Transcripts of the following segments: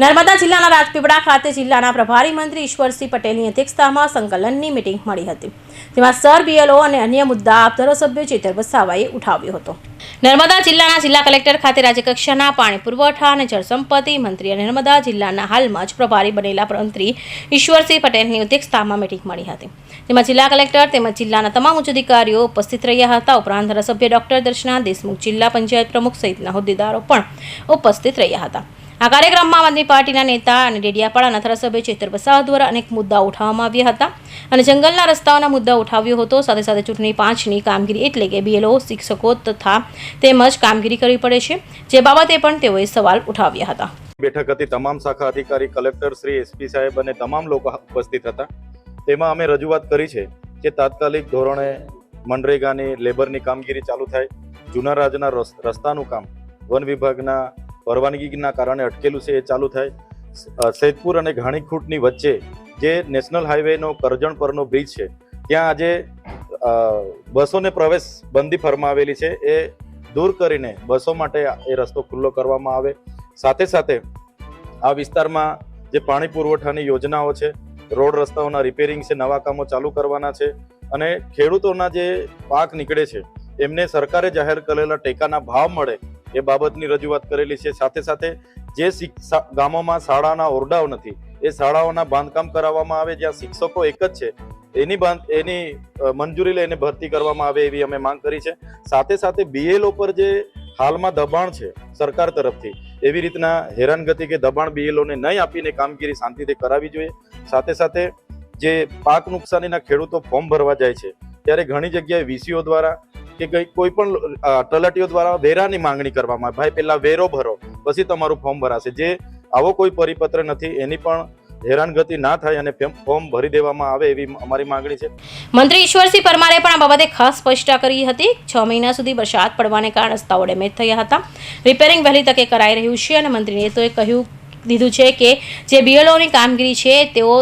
નર્મદા જિલ્લાના રાજપીપળા ખાતે જિલ્લાના પ્રભારી મંત્રી ઈશ્વરસિંહ પટેલની અધ્યક્ષતામાં સંકલનની મીટિંગ મળી હતી, જેમાં સર બીએલઓ અને અન્ય મુદ્દા આપ ધારાસભ્ય ચેતર વસાવાએ ઉઠાવ્યો હતો। નર્મદા જિલ્લાના જિલ્લા કલેક્ટર ખાતે રાજ્યકક્ષાના પાણી પુરવઠા અને જળસંપત્તિ મંત્રી અને નર્મદા જિલ્લાના હાલમાં જ પ્રભારી બનેલા મંત્રી ઈશ્વરસિંહ પટેલની અધ્યક્ષતામાં મીટિંગ મળી હતી, જેમાં જિલ્લા કલેક્ટર તેમજ જિલ્લાના તમામ ઉચ્ચ અધિકારીઓ ઉપસ્થિત રહ્યા હતા। ઉપરાંત ધારાસભ્ય ડોક્ટર દર્શના દેશમુખ, જિલ્લા પંચાયત પ્રમુખ સહિતના હોદ્દેદારો પણ ઉપસ્થિત રહ્યા હતા। આ કાર્યક્રમમાં આદમી પાર્ટીના નેતા અને ડેડિયાપાડાના ધારાસભ્ય ચેતર વસાવા દ્વારા અનેક મુદ્દા ઉઠાવવામાં આવ્યા હતા અને જંગલના રસ્તાઓના મુદ્દા ઉઠાવ્યો હતો। સાથે સાથે ચૂંટણી 5ની કામગીરી એટલે કે બીએલઓ, શિક્ષકો તથા તેમજ કામગીરી કરવી પડે છે, જે બાબતે પણ તેઓએ સવાલ ઉઠાવ્યા હતા। બેઠક હતી, તમામ શાખા અધિકારી, કલેક્ટર શ્રી, એસપી સાહેબ અને તમામ લોકો ઉપસ્થિત હતા। તેમાં અમે રજૂઆત કરી છે કે તાત્કાલિક ધોરણે મનરેગાની લેબરની કામગીરી ચાલુ થાય, જૂના રાજના રસ્તાનું કામ વન વિભાગના પરવાનગીના કારણે અટકેલું છે એ ચાલુ થાય। સૈદપુર અને ઘાણીખૂંટની વચ્ચે જે નેશનલ હાઈવેનો કરજણ પરનો બ્રિજ છે ત્યાં આજે બસોને પ્રવેશ બંધી ફરમાવેલી છે, એ દૂર કરીને બસો માટે એ રસ્તો ખુલ્લો કરવામાં આવે। સાથે સાથે આ વિસ્તારમાં જે પાણી પુરવઠાની યોજનાઓ છે, રોડ રસ્તાઓના રિપેરિંગ છે, નવા કામો ચાલુ કરવાના છે અને ખેડૂતોના જે પાક નીકળે છે એમને સરકારે જાહેર કરેલા ટેકાના ભાવ મળે એ બાબતની રજૂઆત કરેલી છે। સાથે સાથે જે ગામોમાં શાળાના ઓરડાઓ નથી એ શાળાઓના બાંધકામ કરાવવામાં આવે, જ્યાં શિક્ષકો એક જ છે એની મંજૂરી લઈને ભરતી કરવામાં આવે એવી અમે માંગ કરી છે। સાથે સાથે બીએલઓ પર જે હાલમાં દબાણ છે સરકાર તરફથી, એવી રીતના હેરાનગતિ કે દબાણ બીએલઓને નહીં આપીને કામગીરી શાંતિથી કરાવવી જોઈએ। સાથે સાથે જે પાક નુકસાનીના ખેડૂતો ફોર્મ ભરવા જાય છે ત્યારે ઘણી જગ્યાએ વીસીઓ દ્વારા કે કોઈ પણ તલાટીઓ દ્વારા વેરાની માંગણી કરવામાં આવે, ભાઈ પહેલા વેરો ભરો પછી તમારું ફોર્મ ભરાશે। જે આવો કોઈ પરિપત્ર નથી, એની પણ હેરાનગતિ ના થાય અને ફોર્મ ભરી દેવામાં આવે એવી અમારી માંગણી છે। મંત્રી ઈશ્વરસિંહ પરમારે પણ આ બાબતે ખાસ સ્પષ્ટતા કરી હતી। 6 મહિના સુધી વરસાદ પડવાને કારણે રસ્તાઓ ડેમેજ થયા હતા, રિપેરિંગ વહેલી તકે કરાઈ રહ્યું છે અને મંત્રીએ તો કહ્યું દીધું છે કે જે બીએલઓની કામગીરી છે તેઓ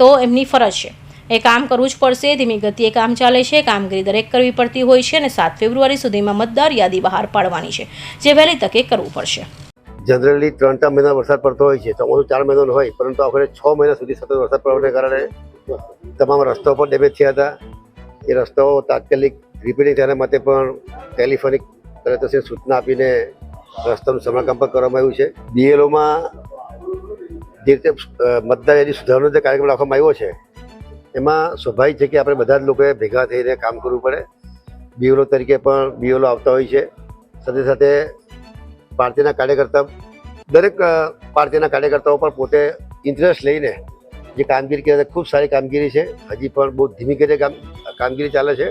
તો એમની ફરજ છે, એ કામ કરવું જ પડશે। ધીમી ગતિએ કામ ચાલે છે, કામગીરી દરેક કરવી પડતી હોય છે અને 7 ફેબ્રુઆરી સુધીમાં મતદાર યાદી બહાર પાડવાની છે, જે વહેલી તકે કરવું પડશે। જનરલી 3-4 મહિના વરસાદ પડતો હોય છે, ચોમાસું 4 મહિનાનો હોય, પરંતુ આખરે 6 મહિના સુધી સતત વરસાદ પડવાને કારણે તમામ રસ્તાઓ પર ડેમેજ થયા હતા। એ રસ્તાઓ તાત્કાલિક રિપેરિંગ થયા માટે પણ ટેલિફોનિક તરત સૂચના આપીને રસ્તાનું સમારકામ પણ કરવામાં આવ્યું છે। બીએલઓમાં જે રીતે મતદાર યાદી સુધારવાનો જે કાર્યક્રમ રાખવામાં આવ્યો છે એમાં સ્વાભાવિક છે કે આપણે બધા જ લોકોએ ભેગા થઈને કામ કરવું પડે। બીએલઓ તરીકે પણ બીએલઓ આવતા હોય છે, સાથે સાથે પાર્ટીના કાર્યકર્તા, દરેક પાર્ટીના કાર્યકર્તાઓ પણ પોતે ઇન્ટરેસ્ટ લઈને જે કામગીરી કરે ખૂબ સારી કામગીરી છે। હજી પણ બહુ ધીમી ગતિએ કામગીરી ચાલે છે।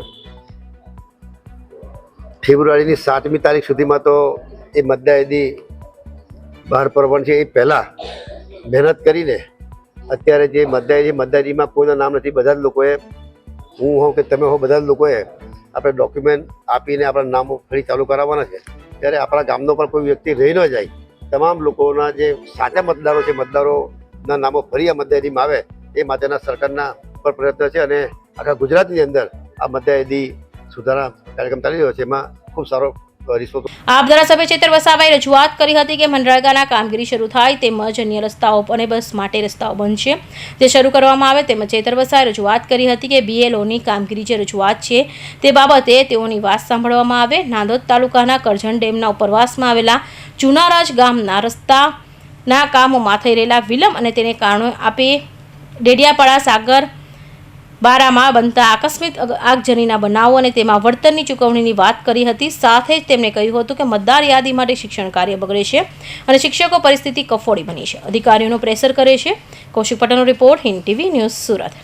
ફેબ્રુઆરીની 7મી તારીખ સુધીમાં તો એ મતદાર યાદી બહાર પડવાની છે, એ પહેલાં મહેનત કરીને અત્યારે જે મતદારીમાં કોઈના નામ નથી, બધા જ લોકોએ, હું હોઉં કે તમે હો, બધા જ લોકોએ આપણે ડોક્યુમેન્ટ આપીને આપણા નામો ફરી ચાલુ કરાવવાના છે। ત્યારે આપણા ગામનો પણ કોઈ વ્યક્તિ રહી ન જાય, તમામ લોકોના જે સાચા મતદારો છે, મતદારોના નામો ફરી આ મતદારીમાં આવે એ માટેના સરકારના પર પ્રયત્ન છે અને આખા ગુજરાતની અંદર આ મતદાર યાદી સુધારા કાર્યક્રમ ચાલી રહ્યો છે, એમાં ખૂબ સારો રિસ્પોન્સ। આપ ધારાસભ્ય ચેતર વસાવાએ રજૂઆત કરી હતી કે મનરેગાના કામગીરી શરૂ થાય તેમજ અન્ય રસ્તાઓ અને બસ માટે રસ્તાઓ બનશે જે શરૂ કરવામાં આવે, તેમજ ચેતર વસાવાએ રજૂઆત કરી હતી કે બીએલઓની કામગીરી જે રજૂઆત છે તે બાબતે તેઓની વાત સાંભળવામાં આવે। નાંદોદ તાલુકાના કરજણ ડેમના ઉપરવાસમાં આવેલા જૂનારાજ ગામના રસ્તાના કામોમાં થઈ રહેલા વિલંબ અને તેને કારણે આપે ડેડિયાપાડા સાગર બારામાં બનતા આકસ્મિક આગજનીના બનાવો અને તેમાં વળતરની ચૂકવણીની વાત કરી હતી। સાથે જ તેમણે કહ્યું હતું કે મતદાર યાદી માટે શિક્ષણ કાર્ય બગડે છે અને શિક્ષકો પરિસ્થિતિ કફોડી બની છે, અધિકારીઓનો પ્રેશર કરે છે। કૌશિક પટેલનો report, Hind TV news, Surat.